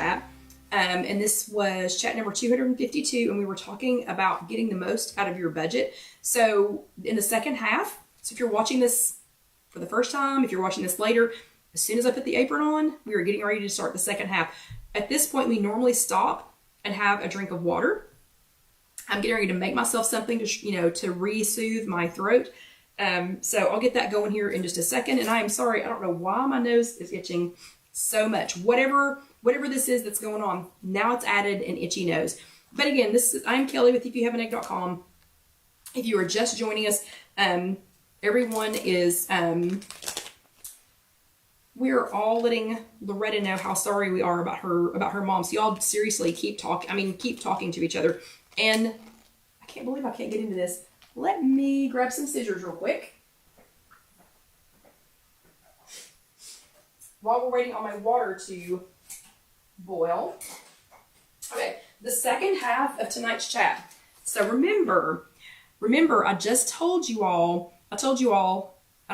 chat. And this was chat number 252, and we were talking about getting the most out of your budget. So in the second half, so if you're watching this for the first time, if you're watching this later, as soon as I put the apron on, we are getting ready to start the second half. At this point, we normally stop and have a drink of water. I'm getting ready to make myself something to, to re-soothe my throat. So I'll get that going here in just a second. And I am sorry, I don't know why my nose is itching so much. Whatever this is that's going on, now it's added an itchy nose. But again, I'm Kelly with IfYouHaveAnEgg.com. If you are just joining us, everyone is, we're all letting Loretta know how sorry we are about her mom. So y'all seriously keep talking to each other. And I can't believe I can't get into this. Let me grab some scissors real quick. While we're waiting on my water to boil. Okay, the second half of tonight's chat. So remember, I just told you all, I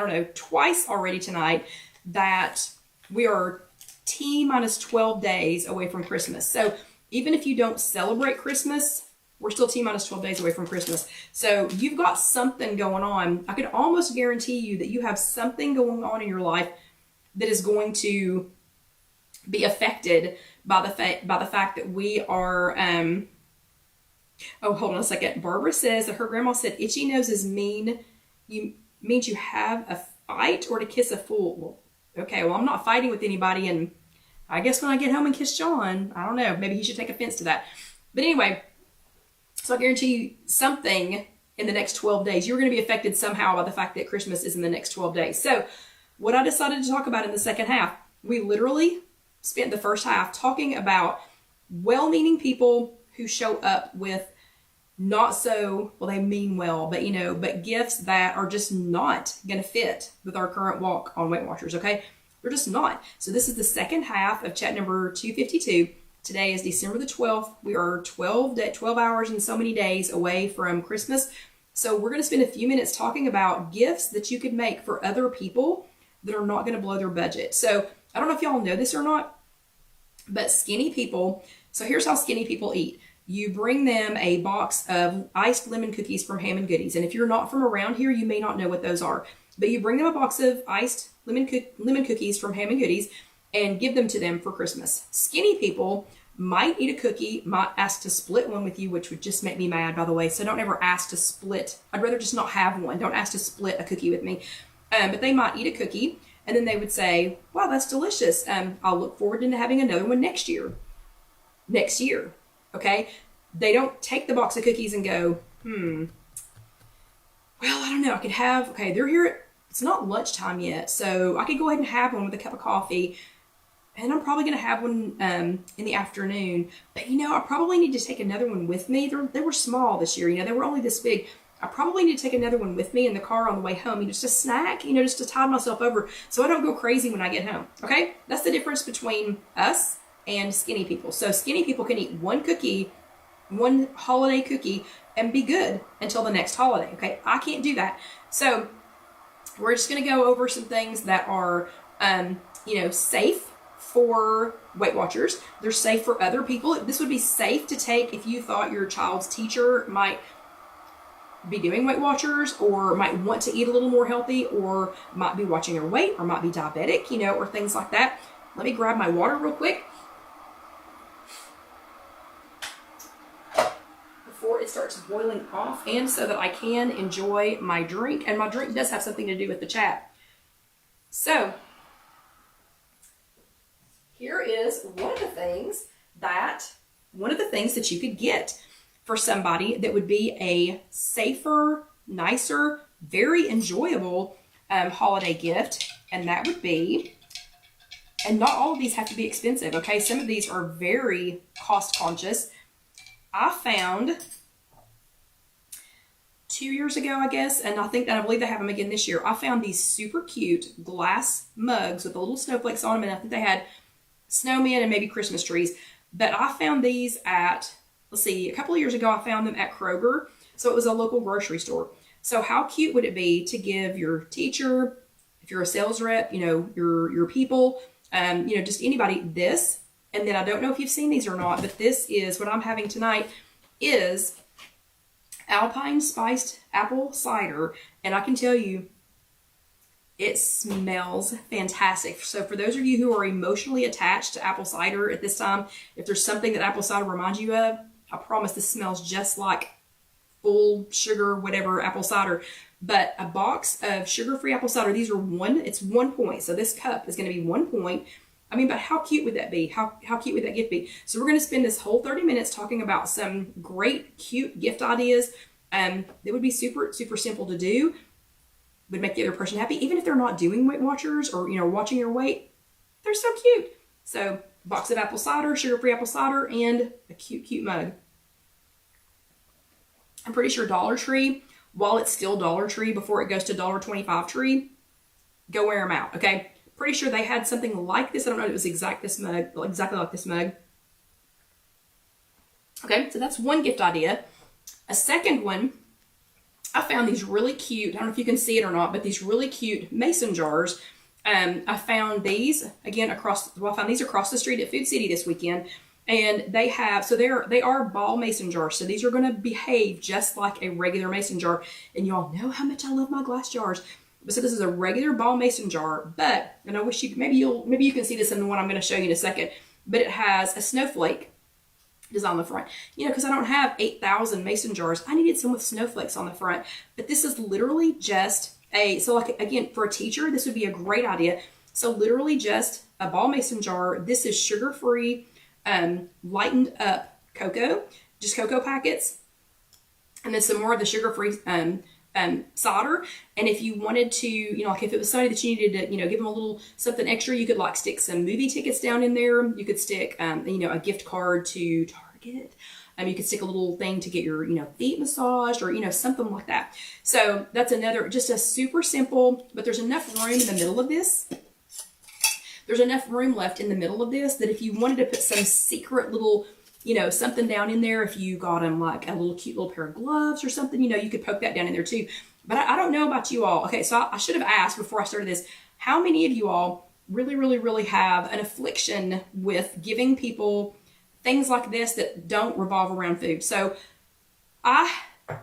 don't know, twice already tonight that we are T-minus 12 days away from Christmas. So even if you don't celebrate Christmas, we're still T-minus 12 days away from Christmas. So you've got something going on. I could almost guarantee you that you have something going on in your life that is going to be affected by the fact that we are, oh, hold on a second. Barbara says that her grandma said itchy noses means you have a fight or to kiss a fool. Well, okay, well, I'm not fighting with anybody, and I guess when I get home and kiss John, I don't know, maybe he should take offense to that. But anyway, so I guarantee you something in the next 12 days, you're going to be affected somehow by the fact that Christmas is in the next 12 days. So what I decided to talk about in the second half, we literally spent the first half talking about well-meaning people who show up with not so, well, they mean well, but gifts that are just not going to fit with our current walk on Weight Watchers, okay? They're just not. So this is the second half of chat number 252. Today is December the 12th. We are 12 hours and so many days away from Christmas. So we're going to spend a few minutes talking about gifts that you could make for other people that are not going to blow their budget. So I don't know if y'all know this or not, but skinny people, so here's how skinny people eat. You bring them a box of iced lemon cookies from Ham and Goodies. And if you're not from around here, you may not know what those are. But you bring them a box of iced lemon cookies from Ham and Goodies and give them to them for Christmas. Skinny people might eat a cookie, might ask to split one with you, which would just make me mad, by the way. So don't ever ask to split. I'd rather just not have one. Don't ask to split a cookie with me. But they might eat a cookie, and then they would say, wow, that's delicious. I'll look forward to having another one next year. Okay? They don't take the box of cookies and go, well, I don't know. I could have, okay, they're here. It's not lunchtime yet, so I could go ahead and have one with a cup of coffee. And I'm probably going to have one in the afternoon. But, I probably need to take another one with me. They were small this year. They were only this big. I probably need to take another one with me in the car on the way home. Just a snack, just to tide myself over so I don't go crazy when I get home. Okay? That's the difference between us and skinny people. So skinny people can eat one cookie, one holiday cookie, and be good until the next holiday. Okay? I can't do that. So we're just going to go over some things that are, safe for Weight Watchers. They're safe for other people. This would be safe to take if you thought your child's teacher might be doing Weight Watchers or might want to eat a little more healthy or might be watching their weight or might be diabetic, or things like that. Let me grab my water real quick before it starts boiling off and so that I can enjoy my drink. And my drink does have something to do with the chat. So here is one of the things that you could get for somebody that would be a safer, nicer, very enjoyable holiday gift. And that would be, and not all of these have to be expensive, okay? Some of these are very cost conscious. I found 2 years ago, I guess, and I believe they have them again this year. I found these super cute glass mugs with the little snowflakes on them, and I think they had snowmen and maybe Christmas trees. But I found these at, a couple of years ago, I found them at Kroger. So it was a local grocery store. So how cute would it be to give your teacher, if you're a sales rep, your people, just anybody this, And then I don't know if you've seen these or not, but this is what I'm having tonight is Alpine spiced apple cider. And I can tell you, it smells fantastic. So for those of you who are emotionally attached to apple cider at this time, if there's something that apple cider reminds you of, I promise this smells just like full sugar, whatever, apple cider. But a box of sugar-free apple cider, these are it's 1 point. So this cup is going to be 1 point. I mean, but how cute would that be? How cute would that gift be? So we're going to spend this whole 30 minutes talking about some great, cute gift ideas. That would be super, super simple to do. Would make the other person happy. Even if they're not doing Weight Watchers or, watching your weight, they're so cute. So box of apple cider, sugar-free apple cider, and a cute, cute mug. I'm pretty sure Dollar Tree, while it's still Dollar Tree before it goes to $1.25 Tree, go wear them out, okay? Pretty sure they had something like this. I don't know if it was exactly like this mug. Okay, so that's one gift idea. A second one, I found these really cute, I don't know if you can see it or not, but these really cute mason jars. I found these, again, I found these across the street at Food City this weekend. And they are ball mason jars. So these are going to behave just like a regular mason jar. And you all know how much I love my glass jars. So this is a regular ball mason jar, but, and I wish maybe you can see this in the one I'm going to show you in a second, but it has a snowflake design on the front. Because I don't have 8,000 mason jars, I needed some with snowflakes on the front. But this is literally just so like, again, for a teacher, this would be a great idea. So literally just a ball mason jar. This is sugar-free, lightened up cocoa, just cocoa packets, and then some more of the sugar-free cider. And if you wanted to, like if it was somebody that you needed to, give them a little something extra, you could like stick some movie tickets down in there. You could stick, a gift card to Target. You could stick a little thing to get your, feet massaged or, something like that. So that's another, just a super simple, but there's enough room in the middle of this. There's enough room left in the middle of this that if you wanted to put some secret little, something down in there, if you got them like a little cute little pair of gloves or something, you could poke that down in there too. But I don't know about you all. Okay, so I should have asked before I started this, how many of you all really, really, really have an affliction with giving people things like this that don't revolve around food? So I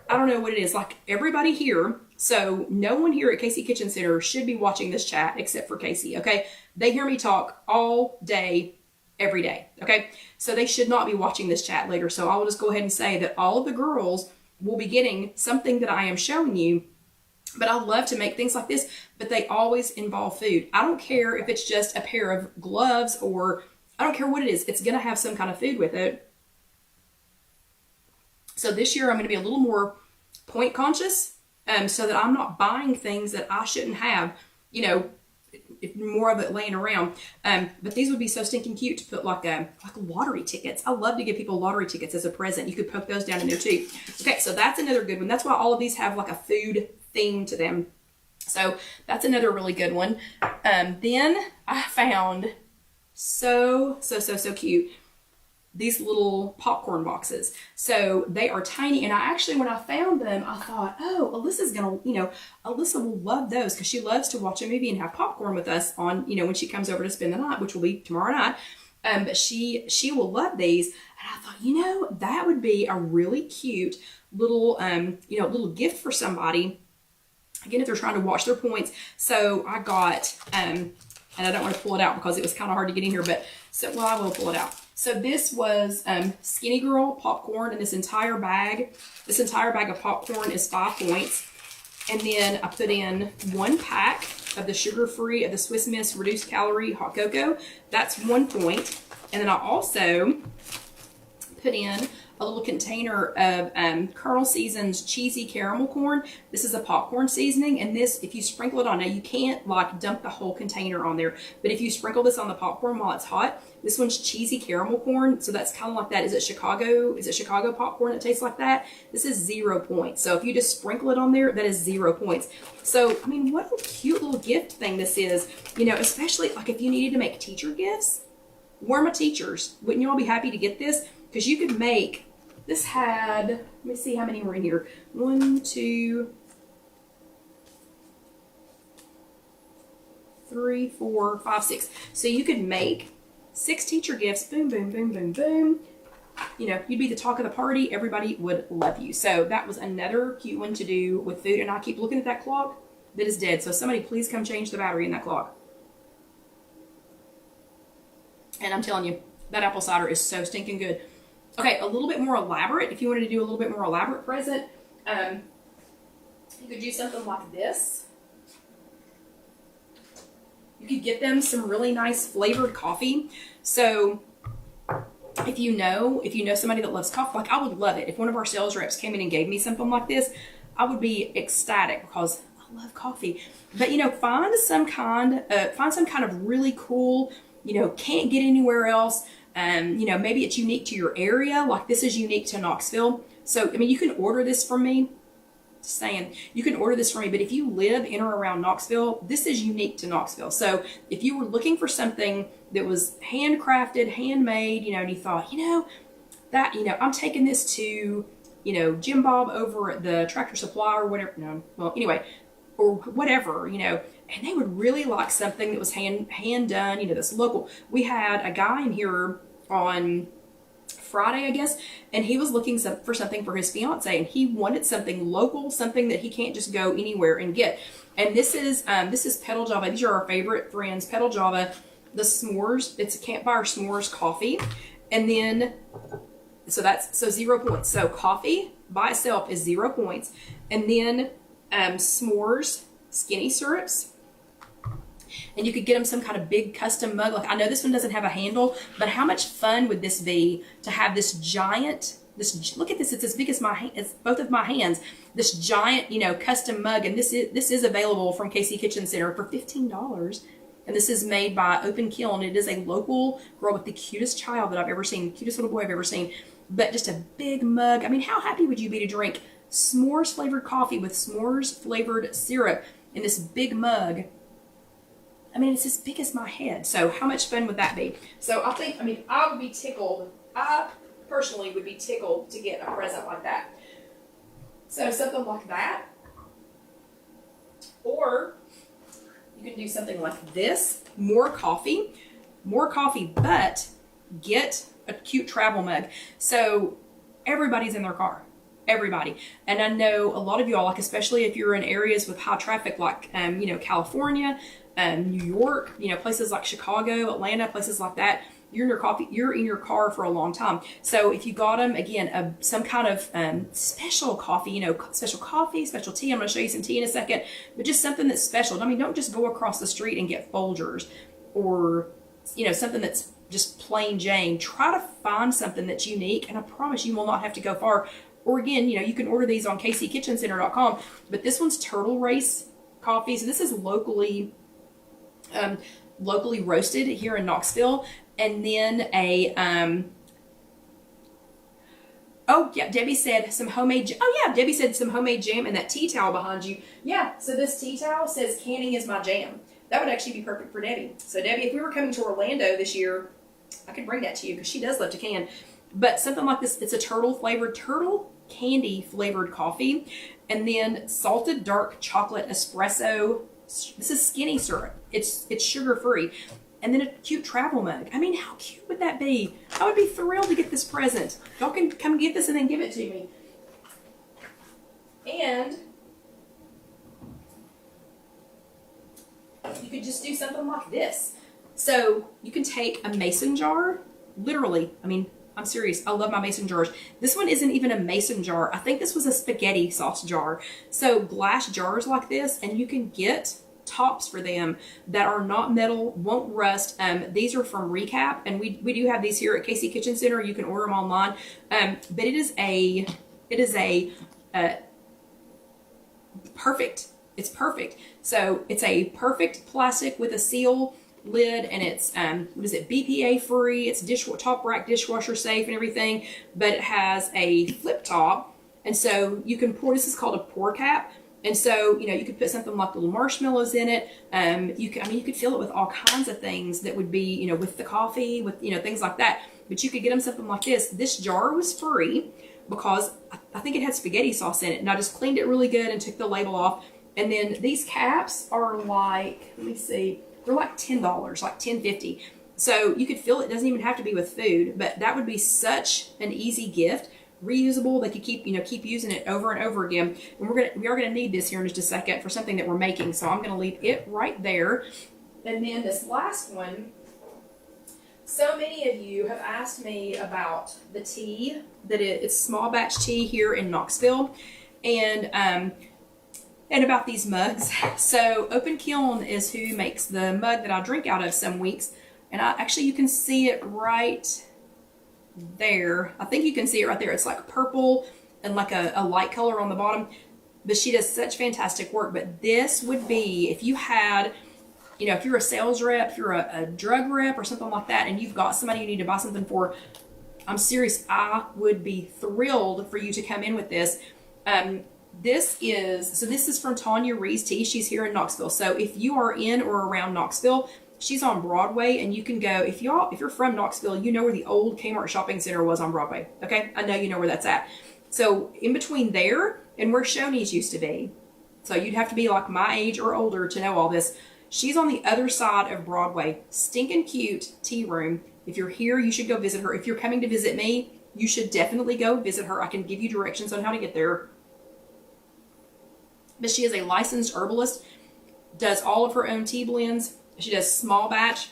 don't know what it is. Like everybody here, so no one here at Casey Kitchen Center should be watching this chat except for Casey, okay? They hear me talk all day, every day, okay? So they should not be watching this chat later. So I will just go ahead and say that all of the girls will be getting something that I am showing you. But I love to make things like this, but they always involve food. I don't care if it's just a pair of gloves or I don't care what it is. It's going to have some kind of food with it. So this year I'm going to be a little more point conscious so that I'm not buying things that I shouldn't have, more of it laying around. But these would be so stinking cute to put like lottery tickets. I love to give people lottery tickets as a present. You could poke those down in there too. Okay, so that's another good one. That's why all of these have like a food theme to them. So that's another really good one. Then I found so cute these little popcorn boxes. So they are tiny, and I actually, when I found them, I thought, oh, Alyssa's gonna, Alyssa will love those because she loves to watch a movie and have popcorn with us on, when she comes over to spend the night, which will be tomorrow night. But she will love these, and I thought, that would be a really cute little, little gift for somebody. Again, if they're trying to watch their points. So I got, and I don't want to pull it out because it was kind of hard to get in here, but I will pull it out. So this was Skinny Girl popcorn, and this entire bag of popcorn is 5 points. And then I put in 1 pack of the sugar-free, of the Swiss Miss reduced calorie hot cocoa. That's 1 point. And then I also put in a little container of Colonel Season's cheesy caramel corn. This is a popcorn seasoning, and this, if you sprinkle it on, now you can't like dump the whole container on there, but if you sprinkle this on the popcorn while it's hot, this one's cheesy caramel corn, so that's kind of like that. Is it Chicago popcorn that tastes like that? This is 0 points. So if you just sprinkle it on there, that is 0 points. So, I mean, what a cute little gift thing this is, especially like if you needed to make teacher gifts. We're my teachers. Wouldn't you all be happy to get this? Because you could make, this had, let me see how many were in here. 1, 2, 3, 4, 5, 6. So you could make 6 teacher gifts, boom, boom, boom, boom, boom. You know, you'd be the talk of the party. Everybody would love you. So that was another cute one to do with food. And I keep looking at that clock that is dead. So somebody please come change the battery in that clock. And I'm telling you, that apple cider is so stinking good. Okay, a little bit more elaborate. If you wanted to do a little bit more elaborate present, you could do something like this. You could get them some really nice flavored coffee. So if you know somebody that loves coffee, like I would love it. If one of our sales reps came in and gave me something like this, I would be ecstatic because I love coffee. But you know, find some kind of really cool, you know, can't get anywhere else. You know, maybe it's unique to your area. Like this is unique to Knoxville. So, I mean, you can order this from me. Just saying, you can order this from me. But if you live in or around Knoxville, this is unique to Knoxville. So if you were looking for something that was handcrafted, handmade, you know, and you thought, you know, that, you know, I'm taking this to, you know, Jim Bob over at the Tractor Supply or whatever. No, well, anyway, or whatever, you know, and they would really like something that was hand done, you know, that's local. We had a guy in here on Friday, I guess, and he was looking for something for his fiance, and he wanted something local, something that he can't just go anywhere and get. And this is Petal Java. These are our favorite friends, Petal Java, the s'mores. It's a Campfire s'mores coffee, and then so 0 points. So coffee by itself is 0 points, and then s'mores skinny syrups. And you could get them some kind of big custom mug. Like I know this one doesn't have a handle, but how much fun would this be to have this giant, look at this, it's as big as it's both of my hands, this giant, you know, custom mug. And this is available from KC Kitchen Center for $15. And this is made by Open Kiln. It is a local girl with the cutest child that I've ever seen, cutest little boy I've ever seen, but just a big mug. I mean, how happy would you be to drink s'mores flavored coffee with s'mores flavored syrup in this big mug? I mean, it's as big as my head. So how much fun would that be? So I would be tickled. I personally would be tickled to get a present like that. So something like that. Or you can do something like this. More coffee, but get a cute travel mug. So everybody's in their car. Everybody. And I know a lot of y'all, like especially if you're in areas with high traffic, like you know, California, New York, you know, places like Chicago, Atlanta, places like that, you're in your car for a long time. So if you got them, again, some kind of special coffee, you know, special coffee, special tea. I'm going to show you some tea in a second, but just something that's special. I mean, don't just go across the street and get Folgers or, you know, something that's just plain Jane. Try to find something that's unique, and I promise you will not have to go far. Or again, you know, you can order these on kckitchencenter.com, but this one's Turtle Race coffee. So this is locally roasted here in Knoxville. And then oh yeah, Debbie said some homemade jam and that tea towel behind you. Yeah, so this tea towel says canning is my jam. That would actually be perfect for Debbie. So Debbie, if we were coming to Orlando this year, I could bring that to you because she does love to can. But something like this, it's a turtle candy flavored coffee, and then salted dark chocolate espresso. This is skinny syrup. It's sugar free, and then a cute travel mug. I mean, how cute would that be? I would be thrilled to get this present. Y'all can come get this and then give it to me. And you could just do something like this. So you can take a mason jar, literally. I mean, I'm serious. I love my mason jars. This one isn't even a mason jar. I think this was a spaghetti sauce jar. So glass jars like this, and you can get tops for them that are not metal, won't rust. These are from Recap, and we do have these here at KC Kitchen Center. You can order them online. But it is a perfect. It's perfect. So it's a perfect plastic with a seal lid, and it's what is it, BPA free. It's top rack dishwasher safe and everything, but it has a flip top, and so you can pour. This is called a pour cap, and so you know you could put something like little marshmallows in it. You could fill it with all kinds of things that would be, you know, with the coffee, with, you know, things like that. But you could get them something like this. This jar was free because I think it had spaghetti sauce in it, and I just cleaned it really good and took the label off. And then these caps are like, let me see, they're like $10, like $10.50. So you could fill it. It doesn't even have to be with food, but that would be such an easy gift. Reusable. They could keep using it over and over again. And we are gonna need this here in just a second for something that we're making. So I'm gonna leave it right there. And then this last one. So many of you have asked me about the tea, it's small batch tea here in Knoxville, and about these mugs. So Open Kiln is who makes the mug that I drink out of some weeks, and you can see it right there. I think you can see it right there. It's like purple and like a light color on the bottom, but she does such fantastic work. But this would be, if you had, if you're a sales rep, if you're a drug rep or something like that, and you've got somebody you need to buy something for, I'm serious, I would be thrilled for you to come in with this. This is from Tanya Ree's Tea. She's here in Knoxville. So if you are in or around Knoxville, she's on Broadway, and you can go, if you're from Knoxville, you know where the old Kmart shopping center was on Broadway. Okay, I know you know where that's at. So in between there and where Shoney's used to be, so you'd have to be like my age or older to know all this. She's on the other side of Broadway. Stinking cute tea room. If you're here, you should go visit her. If you're coming to visit me, you should definitely go visit her. I can give you directions on how to get there. But she is a licensed herbalist, does all of her own tea blends. She does small batch.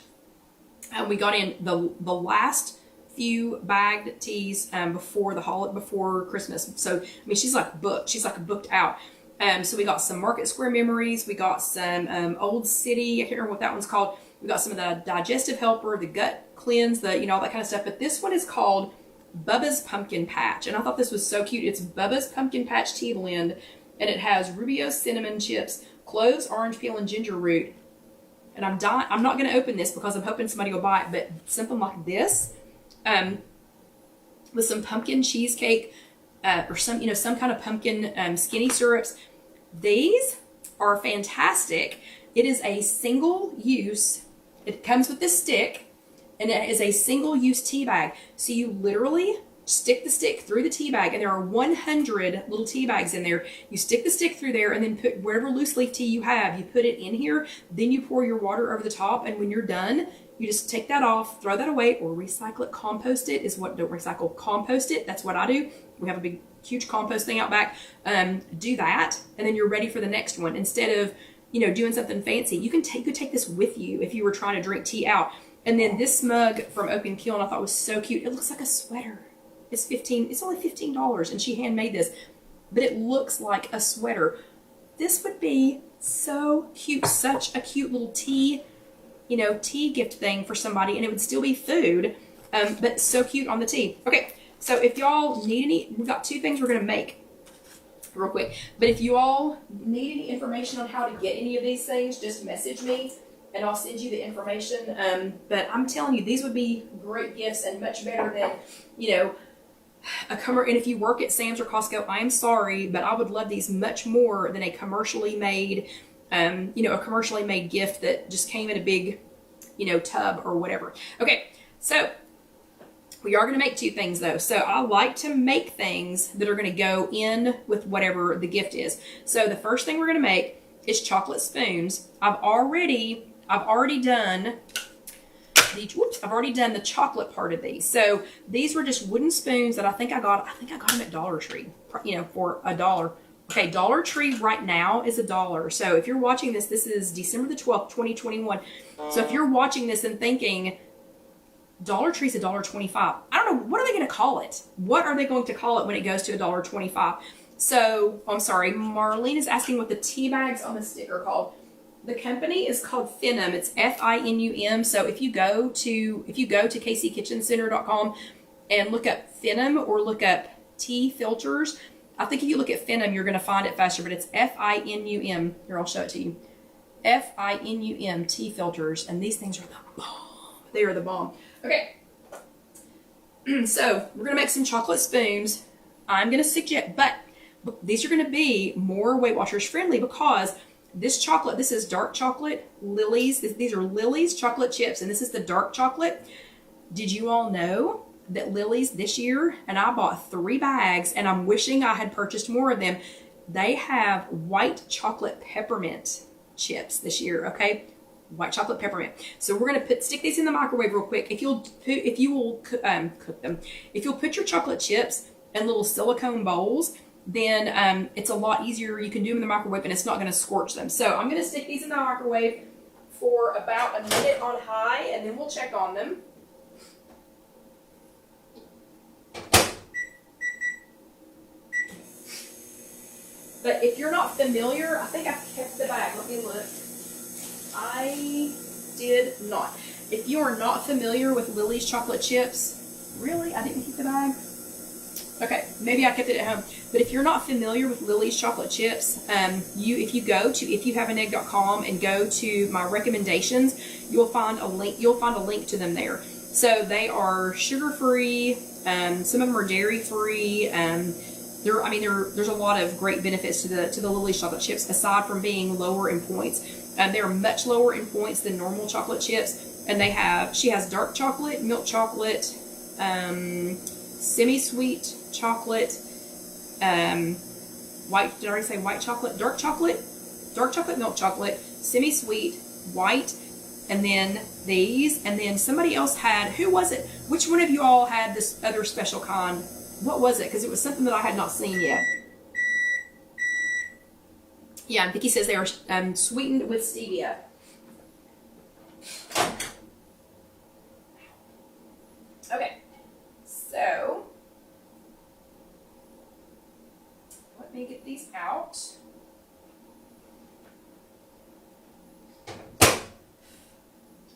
We got in the last few bagged teas before Christmas. So I mean, she's like booked. She's like booked out. So we got some Market Square Memories. We got some Old City. I can't remember what that one's called. We got some of the Digestive Helper, the Gut Cleanse, all that kind of stuff. But this one is called Bubba's Pumpkin Patch, and I thought this was so cute. It's Bubba's Pumpkin Patch Tea Blend, and it has Rubio cinnamon chips, cloves, orange peel, and ginger root. And I'm not going to open this because I'm hoping somebody will buy it, but something like this, with some pumpkin cheesecake, or some kind of pumpkin skinny syrups. These are fantastic. It is a single use. It comes with this stick, and it is a single use tea bag. So you literally stick the stick through the tea bag, and there are 100 little tea bags in there. You stick the stick through there, and then put whatever loose leaf tea you have, you put it in here, then you pour your water over the top, and when you're done, you just take that off, throw that away, or recycle it, compost it compost it. That's what I do. We have a big, huge compost thing out back. Do that, and then you're ready for the next one. Instead of, doing something fancy, you could take this with you if you were trying to drink tea out. And then this mug from Open Kiln I thought was so cute. It looks like a sweater. It's only $15, and she handmade this, but it looks like a sweater. This would be so cute, such a cute little tea gift thing for somebody, and it would still be food, but so cute on the tea. Okay, so if y'all need we've got two things we're gonna make real quick, but if you all need any information on how to get any of these things, just message me, and I'll send you the information. But I'm telling you, these would be great gifts and much better than, and if you work at Sam's or Costco, I am sorry, but I would love these much more than a commercially made, a commercially made gift that just came in a big, tub or whatever. Okay, so we are going to make two things though. So I like to make things that are going to go in with whatever the gift is. So the first thing we're going to make is chocolate spoons. I've already done the chocolate part of these. So these were just wooden spoons that I think I got them at Dollar Tree, for $1. Okay, Dollar Tree right now is $1. So if you're watching this, this is December the 12th, 2021. So if you're watching this and thinking Dollar Tree's $1.25, I don't know, what are they going to call it? What are they going to call it when it goes to $1.25? So, I'm sorry, Marlene is asking what the tea bags on the stick are called. The company is called Finum. It's Finum. So if you go to kckitchencenter.com and look up Finum or look up tea filters, I think if you look at Finum, you're going to find it faster, but it's Finum. Here, I'll show it to you. Finum tea filters, and these things are the bomb. They are the bomb. Okay. So we're going to make some chocolate spoons. I'm going to suggest, but these are going to be more Weight Watchers friendly because this chocolate, this is dark chocolate, Lily's. These are Lily's chocolate chips, and this is the dark chocolate. Did you all know that Lily's this year, and I bought 3 bags, and I'm wishing I had purchased more of them. They have white chocolate peppermint chips this year, okay? white chocolate peppermint. So we're gonna stick these in the microwave real quick. If you will cook them, if you'll put your chocolate chips in little silicone bowls, then it's a lot easier. You can do them in the microwave and it's not gonna scorch them. So I'm gonna stick these in the microwave for about a minute on high, and then we'll check on them. But if you're not familiar, I think I kept the bag. Let me look. I did not. If you are not familiar with Lily's chocolate chips, really? I didn't keep the bag? Okay, maybe I kept it at home. But if you're not familiar with Lily's chocolate chips, if you go to IfYouHaveAnEgg.com and go to my recommendations, you'll find a link. You'll find a link to them there. So they are sugar-free. Some of them are dairy-free. There's a lot of great benefits to the Lily's chocolate chips, aside from being lower in points. They are much lower in points than normal chocolate chips, and she has dark chocolate, milk chocolate, semi-sweet chocolate, white. Did I already say white chocolate? Dark chocolate, milk chocolate, semi-sweet, white, and then these, and then somebody else had. Who was it? Which one of you all had this other special kind? What was it? Because it was something that I had not seen yet. Yeah, and Vicki says they are sweetened with stevia. Okay, so let me get these out.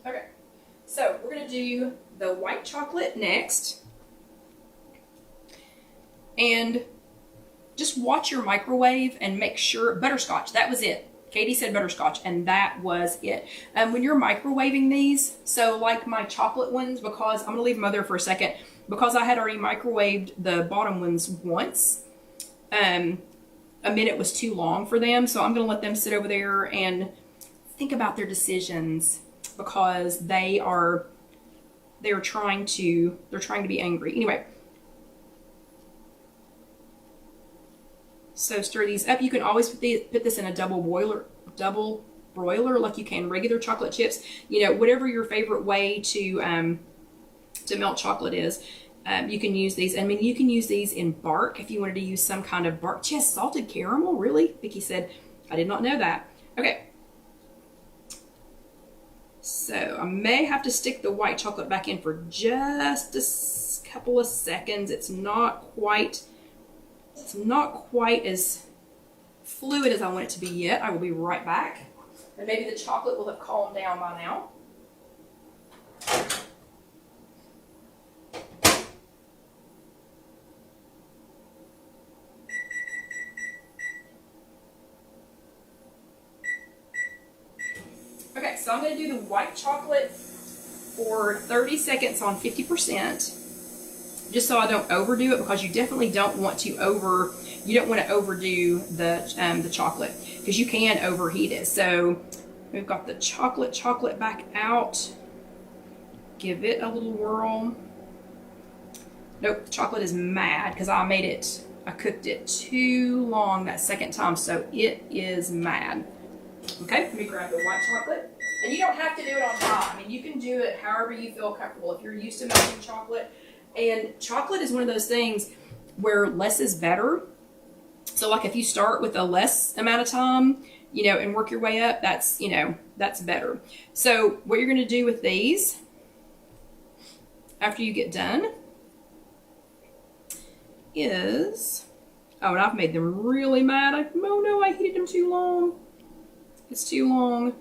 Okay, so we're going to do the white chocolate next. And just watch your microwave and make sure, butterscotch, that was it. Katie said butterscotch, and that was it. When you're microwaving these, so like my chocolate ones, because I'm going to leave them there for a second, because I had already microwaved the bottom ones once, a minute was too long for them, so I'm going to let them sit over there and think about their decisions, because they're trying to be angry. Anyway. So stir these up. You can always put this in a double broiler like you can regular chocolate chips. You know, whatever your favorite way to melt chocolate is, you can use these. I mean, you can use these in bark if you wanted to use some kind of bark. Yes, salted caramel, really? Vicki said, I did not know that. Okay. So I may have to stick the white chocolate back in for just a couple of seconds. It's not quite as fluid as I want it to be yet. I will be right back. And maybe the chocolate will have calmed down by now. Okay, so I'm going to do the white chocolate for 30 seconds on 50%. Just so I don't overdo it, because you definitely don't want to overdo the chocolate, because you can overheat it. So we've got the chocolate back out. Give it a little whirl. Nope, the chocolate is mad because I cooked it too long that second time, so it is mad. Okay, let me grab the white chocolate. And you don't have to do it on high. I mean, you can do it however you feel comfortable. If you're used to melting chocolate, and chocolate is one of those things where less is better. So like if you start with a less amount of time, and work your way up, that's better. So what you're going to do with these after you get done is, and I've made them really mad. Oh no, I heated them too long. It's too long.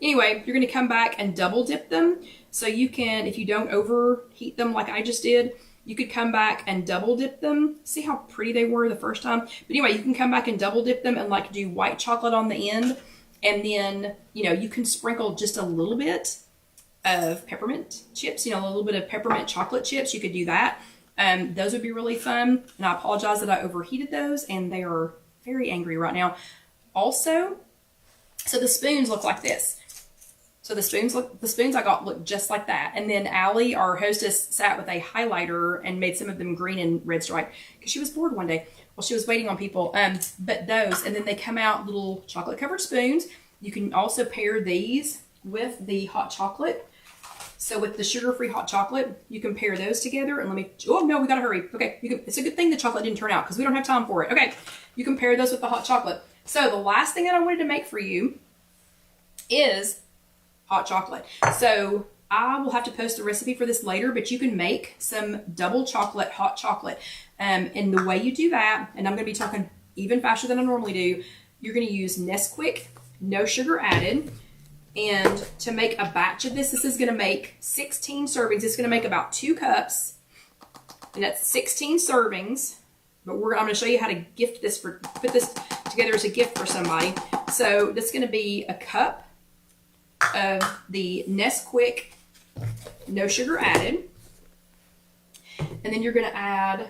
Anyway, you're going to come back and double dip them. So you can, if you don't overheat them like I just did, you could come back and double dip them. See how pretty they were the first time? But anyway, you can come back and double dip them and like do white chocolate on the end. And then, you can sprinkle just a little bit of peppermint chips, a little bit of peppermint chocolate chips. You could do that. Those would be really fun. And I apologize that I overheated those, and they are very angry right now. Also, so the spoons look like this. So the spoons I got look just like that. And then Allie, our hostess, sat with a highlighter and made some of them green and red stripe because she was bored one day while she was waiting on people. But those, and then they come out little chocolate covered spoons. You can also pair these with the hot chocolate. So with the sugar-free hot chocolate, you can pair those together. And let me, oh no, we gotta hurry. Okay, it's a good thing the chocolate didn't turn out because we don't have time for it. Okay, you can pair those with the hot chocolate. So the last thing that I wanted to make for you is hot chocolate. So I will have to post the recipe for this later, but you can make some double chocolate, hot chocolate. And the way you do that, and I'm gonna be talking even faster than I normally do, you're gonna use Nesquik, no sugar added. And to make a batch of this is going to make 16 servings. It's going to make about 2 cups. And that's 16 servings. But I'm going to show you how to gift this put this together as a gift for somebody. So this is going to be a cup of the Nesquik, no sugar added. And then you're going to add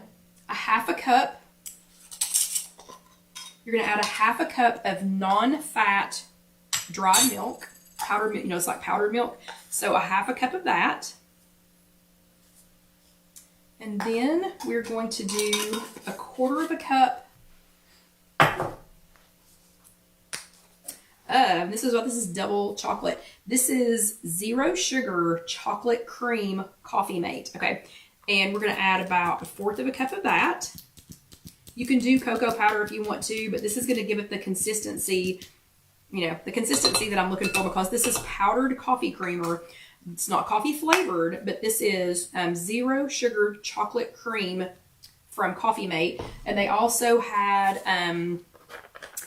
a half a cup. You're going to add a half a cup of non-fat dry milk. Powdered milk, it's like powdered milk. So a half a cup of that. And then we're going to do a quarter of a cup of, this is double chocolate. This is 0 sugar chocolate cream Coffee Mate, okay? And we're gonna add about 1/4 of a cup of that. You can do cocoa powder if you want to, but this is gonna give it the consistency, the consistency that I'm looking for, because this is powdered coffee creamer. It's not coffee flavored, but this is 0 sugar chocolate cream from Coffee Mate. And they also had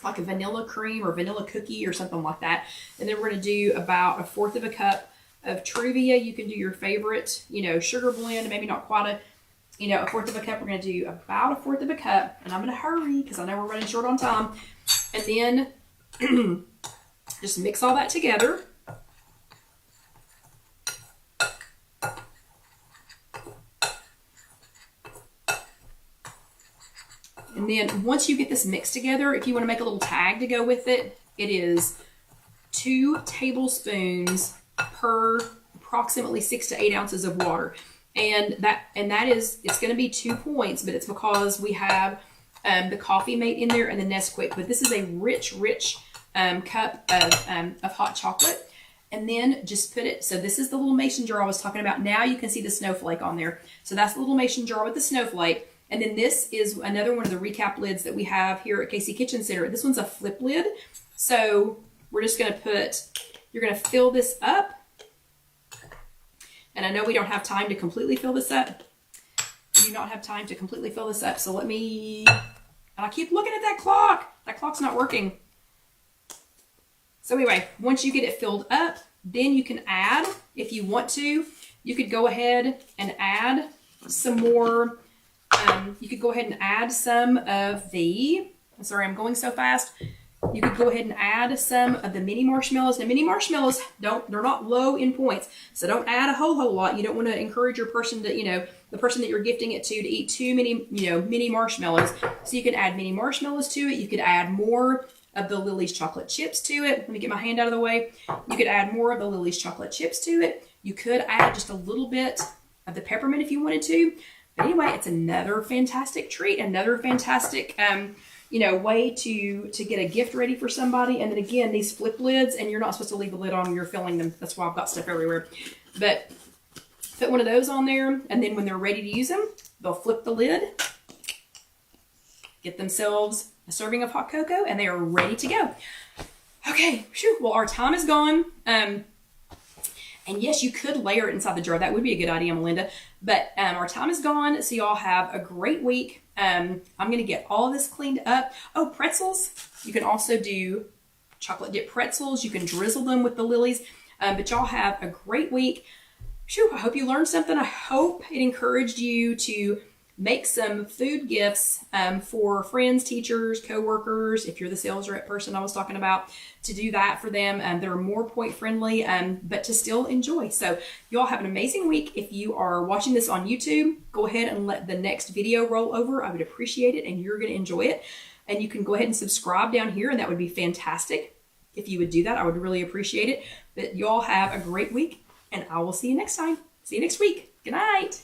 like a vanilla cream or vanilla cookie or something like that. And then we're going to do about 1/4 of a cup of Truvia. You can do your favorite, sugar blend, maybe not quite a 1/4 of a cup. We're going to do about 1/4 of a cup, and I'm going to hurry because I know we're running short on time. And then just mix all that together. And then once you get this mixed together, if you want to make a little tag to go with it, it is 2 tablespoons per approximately 6 to 8 ounces of water. And that is, it's going to be 2 points, but it's because we have the Coffee Mate in there and the Nesquik. But this is a rich cup of hot chocolate. And then just put it, so this is the little mason jar I was talking about. Now you can see the snowflake on there. So that's the little mason jar with the snowflake. And then this is another one of the recap lids that we have here at KC Kitchen Center. This one's a flip lid. So we're just going to you're going to fill this up. And I know we don't have time to completely fill this up. We do not have time to completely fill this up. So and I keep looking at that clock. That clock's not working. So anyway, once you get it filled up, then you can add, if you want to, you could go ahead and add some more. You could go ahead and add some of the, I'm sorry, I'm going so fast. You could go ahead and add some of the mini marshmallows. Now, mini marshmallows, they're not low in points, so don't add a whole lot. You don't want to encourage your person to, the person that you're gifting it to eat too many, mini marshmallows. So you can add mini marshmallows to it. You could add more of the Lily's chocolate chips to it. Let me get my hand out of the way. You could add more of the Lily's chocolate chips to it. You could add just a little bit of the peppermint if you wanted to. But anyway, it's another fantastic treat, another fantastic, way to get a gift ready for somebody. And then again, these flip lids, and you're not supposed to leave the lid on when you're filling them. That's why I've got stuff everywhere. But put one of those on there, and then when they're ready to use them, they'll flip the lid, get themselves a serving of hot cocoa, and they are ready to go. Okay, whew, well, our time is gone. And yes, you could layer it inside the jar. That would be a good idea, Melinda. But our time is gone, so y'all have a great week. I'm going to get all of this cleaned up. Oh, pretzels. You can also do chocolate dip pretzels. You can drizzle them with the Lilies. But y'all have a great week. Whew, I hope you learned something. I hope it encouraged you to make some food gifts for friends, teachers, co-workers, if you're the sales rep person I was talking about, to do that for them. That are more point friendly, but to still enjoy. So y'all have an amazing week. If you are watching this on YouTube, go ahead and let the next video roll over. I would appreciate it, and you're going to enjoy it. And you can go ahead and subscribe down here, and that would be fantastic. If you would do that, I would really appreciate it. But y'all have a great week, and I will see you next time. See you next week. Good night.